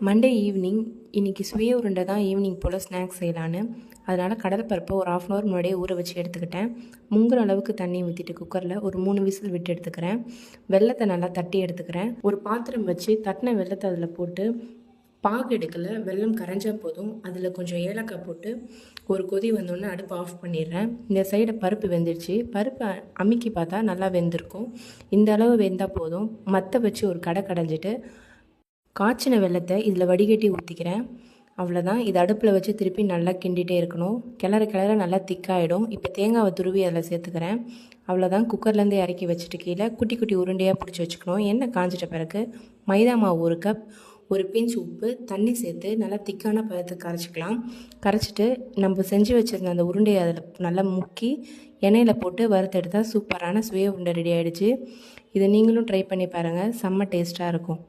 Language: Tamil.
மண்டே ஈவினிங் இன்றைக்கி சுய உருண்டை தான் ஈவினிங் போல் ஸ்நாக்ஸ் செய்யலான்னு. அதனால் கடலைப்பருப்பை ஒரு 1/2 hour முன்னாடியே ஊற வச்சு எடுத்துக்கிட்டேன். முங்குற அளவுக்கு தண்ணி ஊற்றிட்டு குக்கரில் ஒரு 3 விசில் விட்டு எடுத்துக்கிறேன். வெல்லத்தை நல்லா தட்டி எடுத்துக்கிறேன். ஒரு பாத்திரம் வச்சு தட்டின வெல்லத்தை அதில் போட்டு பாகு எடுக்கலை, வெல்லம் கரைஞ்சா போதும். அதில் கொஞ்சம் ஏலக்காய் போட்டு ஒரு கொதி வந்தோடனே அடுப்பு ஆஃப் பண்ணிடுறேன். இந்த சைடை பருப்பு வெந்துடுச்சு. பருப்பை அமுக்கி பார்த்தா நல்லா வெந்திருக்கும். இந்த அளவு வெந்தால் போதும். மற்ற வச்சு ஒரு கடை கடைஞ்சிட்டு காய்ச்சின வெல்லத்தை இதில் வடிகட்டி ஊற்றிக்கிறேன். அவ்வளோதான். இது அடுப்பில் வச்சு திருப்பி நல்லா கிண்டிகிட்டே இருக்கணும். கிளற நல்லா திக்காகிடும். இப்போ தேங்காவை துருவி அதில் சேர்த்துக்கிறேன். அவ்வளோதான். குக்கர்லேருந்து இறக்கி வச்சுட்டு கீழே குட்டி குட்டி உருண்டையாக பிடிச்சி வச்சுக்கணும். எண்ணெய் காஞ்சிட்ட பிறகு மைதா மாவு 1 கப், ஒரு பிஞ்ச் உப்பு, தண்ணி சேர்த்து நல்லா திக்கான பதத்துக்கு கரைச்சிக்கலாம். கரைச்சிட்டு நம்ம செஞ்சு வச்சுருந்த அந்த உருண்டையை அதில் நல்லா முக்கி எண்ணெயில் போட்டு வறுத்தெடுத்தால் சூப்பரான சுய உருண்டை ரெடி ஆகிடுச்சு. இதை நீங்களும் ட்ரை பண்ணி பாருங்கள். செம்ம டேஸ்ட்டாக இருக்கும்.